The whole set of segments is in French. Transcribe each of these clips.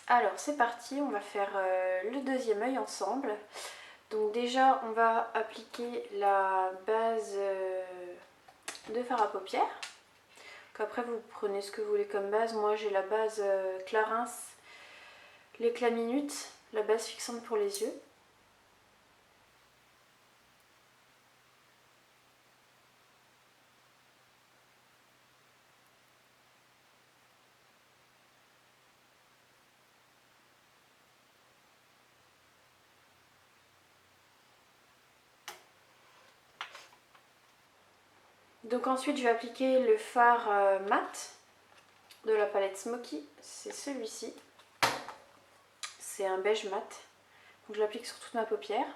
Alors c'est parti, on va faire le deuxième œil ensemble. Donc déjà on va appliquer la base de fard à paupières. Après vous prenez ce que vous voulez comme base. Moi j'ai la base Clarins, l'éclat minute, la base fixante pour les yeux. Donc ensuite je vais appliquer le fard mat de la palette Smoky, c'est celui-ci. C'est un beige mat. Donc je l'applique sur toute ma paupière.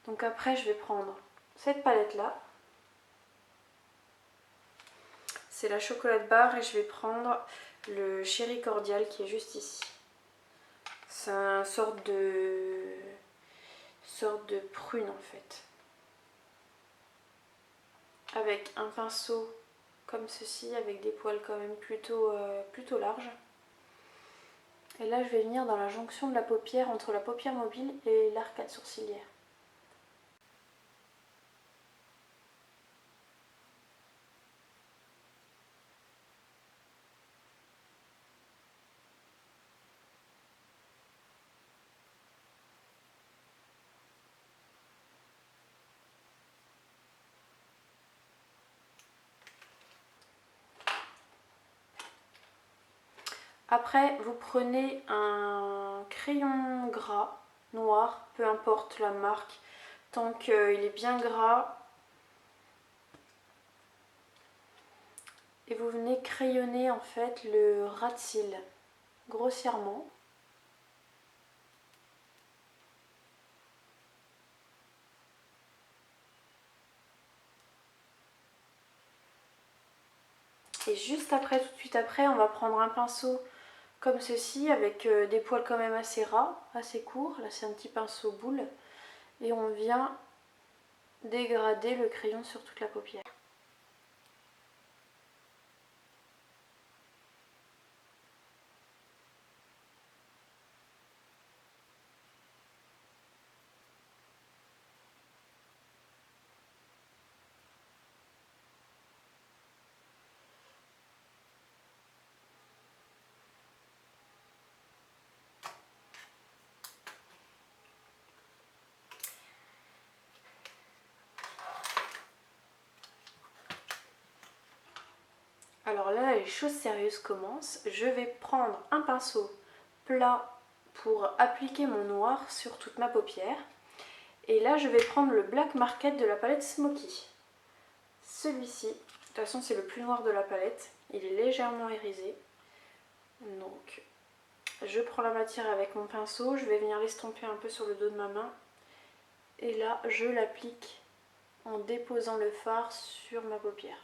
Donc après je vais prendre cette palette là. C'est la chocolate bar et je vais prendre le Chéri Cordial qui est juste ici. C'est une sorte de prune en fait. Avec un pinceau comme ceci, avec des poils quand même plutôt larges. Et là je vais venir dans la jonction de la paupière, entre la paupière mobile et l'arcade sourcilière. Après, vous prenez un crayon gras, noir, peu importe la marque, tant qu'il est bien gras. Et vous venez crayonner en fait le ras de cils, grossièrement. Et juste après, tout de suite après, on va prendre un pinceau comme ceci, avec des poils quand même assez ras, assez courts. Là c'est un petit pinceau boule. Et on vient dégrader le crayon sur toute la paupière. Alors là, les choses sérieuses commencent. Je vais prendre un pinceau plat pour appliquer mon noir sur toute ma paupière. Et là, je vais prendre le Black Market de la palette Smoky. Celui-ci, de toute façon, c'est le plus noir de la palette. Il est légèrement irisé. Donc, je prends la matière avec mon pinceau. Je vais venir l'estomper un peu sur le dos de ma main. Et là, je l'applique en déposant le fard sur ma paupière.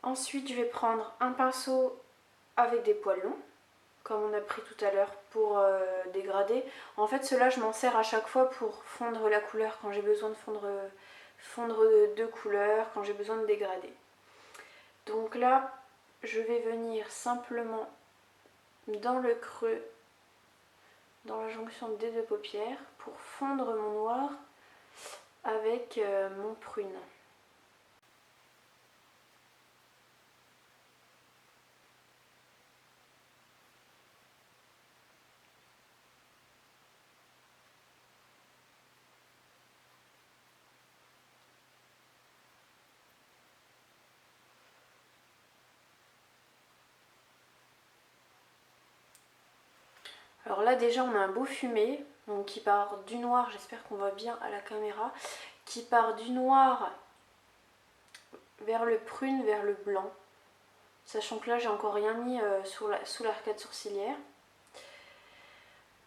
Ensuite, je vais prendre un pinceau avec des poils longs, comme on a pris tout à l'heure pour dégrader. En fait, cela je m'en sers à chaque fois pour fondre la couleur quand j'ai besoin de fondre deux couleurs, quand j'ai besoin de dégrader. Donc là, je vais venir simplement dans le creux, dans la jonction des deux paupières, pour fondre mon noir avec mon prune. Alors là déjà on a un beau fumé, donc qui part du noir, j'espère qu'on voit bien à la caméra, qui part du noir vers le prune, vers le blanc. Sachant que là, j'ai encore rien mis sous l'arcade sourcilière.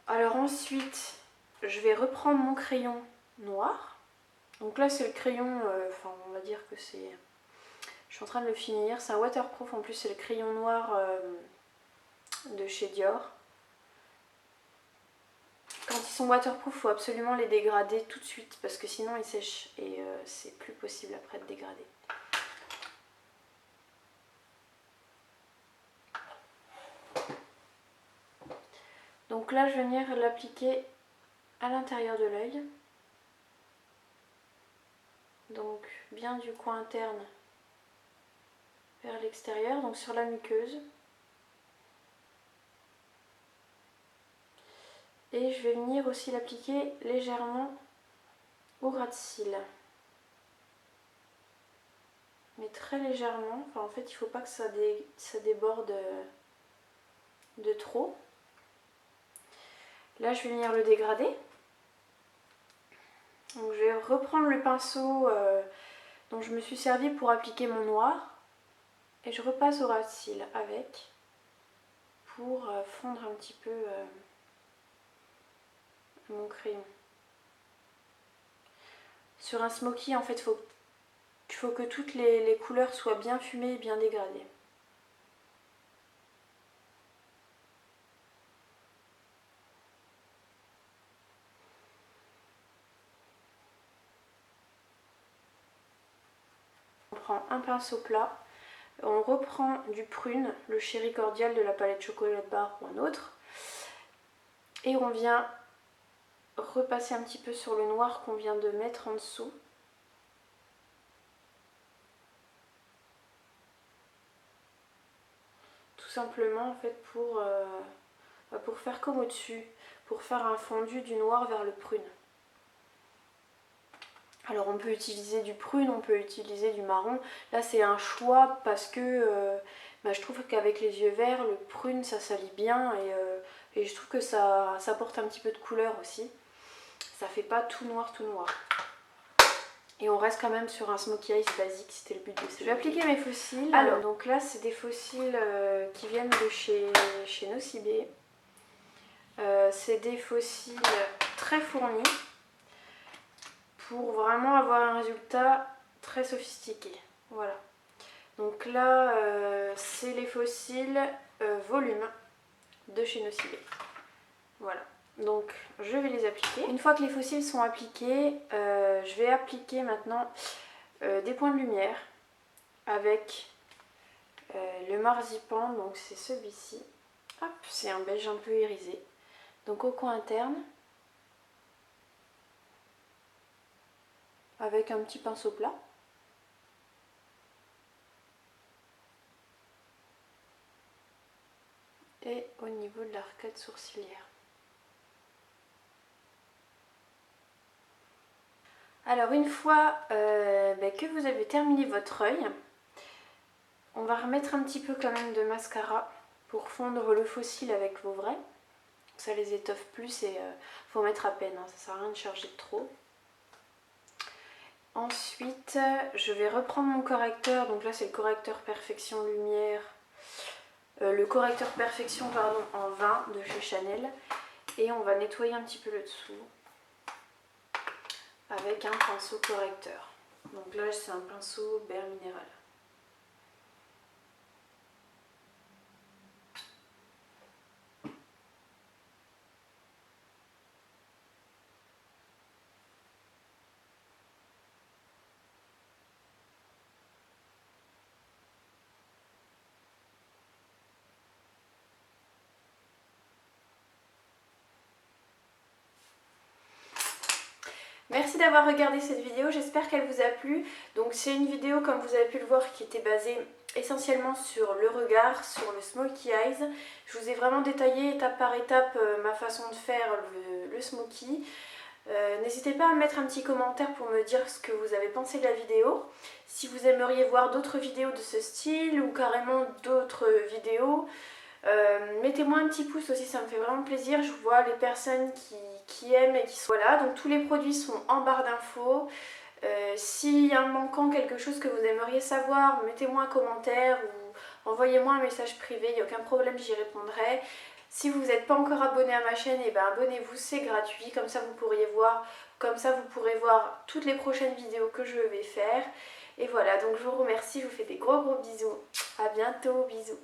Alors ensuite, je vais reprendre mon crayon noir. Donc là, c'est le crayon, on va dire que c'est... Je suis en train de le finir. C'est un waterproof, en plus c'est le crayon noir de chez Dior. Quand ils sont waterproof, il faut absolument les dégrader tout de suite parce que sinon ils sèchent et c'est plus possible après de dégrader. Donc là, je vais venir l'appliquer à l'intérieur de l'œil. Donc bien du coin interne vers l'extérieur, donc sur la muqueuse. Et je vais venir aussi l'appliquer légèrement au ras de cils. Mais très légèrement, en fait il ne faut pas que ça déborde de trop. Là je vais venir le dégrader. Donc je vais reprendre le pinceau dont je me suis servi pour appliquer mon noir. Et je repasse au ras de cils avec pour fondre un petit peu mon crayon. Sur un smoky, en fait, il faut que toutes les couleurs soient bien fumées et bien dégradées. On prend un pinceau plat, on reprend du prune, le Chéri Cordial de la palette Chocolat Bar ou un autre, et on vient repasser un petit peu sur le noir qu'on vient de mettre en dessous. Tout simplement en fait pour faire comme au-dessus, pour faire un fondu du noir vers le prune. Alors on peut utiliser du prune, on peut utiliser du marron. Là c'est un choix parce que je trouve qu'avec les yeux verts, le prune ça s'allie bien et je trouve que ça apporte un petit peu de couleur aussi. Ça fait pas tout noir tout noir. Et on reste quand même sur un smokey eyes basique, c'était le but de cette vidéo. Je vais appliquer mes faux cils. Alors donc là c'est des faux cils qui viennent de chez Nocibé. C'est des faux cils très fournis pour vraiment avoir un résultat très sophistiqué. Voilà. Donc là c'est les faux cils volume de chez Nocibé. Voilà. Donc je vais les appliquer. Une fois que les faux cils sont appliqués, je vais appliquer maintenant des points de lumière avec le marzipan, donc c'est celui-ci. Hop, c'est un beige un peu irisé. Donc au coin interne, avec un petit pinceau plat. Et au niveau de l'arcade sourcilière. Alors une fois que vous avez terminé votre œil, on va remettre un petit peu quand même de mascara pour fondre le faux cil avec vos vrais. Ça les étoffe plus et faut mettre à peine, hein, ça sert à rien de charger de trop. Ensuite, je vais reprendre mon correcteur, donc là c'est le correcteur Perfection Lumière, le correcteur Perfection pardon, en 20 de chez Chanel. Et on va nettoyer un petit peu le dessous avec un pinceau correcteur. Donc là c'est un pinceau Berre Minéral. Merci d'avoir regardé cette vidéo, j'espère qu'elle vous a plu. Donc c'est une vidéo, comme vous avez pu le voir, qui était basée essentiellement sur le regard, sur le smokey eyes. Je vous ai vraiment détaillé étape par étape ma façon de faire le smokey. N'hésitez pas à mettre un petit commentaire pour me dire ce que vous avez pensé de la vidéo. Si vous aimeriez voir d'autres vidéos de ce style ou carrément d'autres vidéos, mettez-moi un petit pouce aussi, ça me fait vraiment plaisir. Je vois les personnes qui aiment et qui sont là. Donc tous les produits sont en barre d'infos. S'il y a un manquant, quelque chose que vous aimeriez savoir, mettez-moi un commentaire ou envoyez-moi un message privé, il n'y a aucun problème, j'y répondrai. Si vous n'êtes pas encore abonné à ma chaîne, et ben abonnez-vous, c'est gratuit, comme ça vous pourriez voir, comme ça vous pourrez voir toutes les prochaines vidéos que je vais faire. Et voilà, donc je vous remercie, je vous fais des gros bisous. À bientôt, bisous.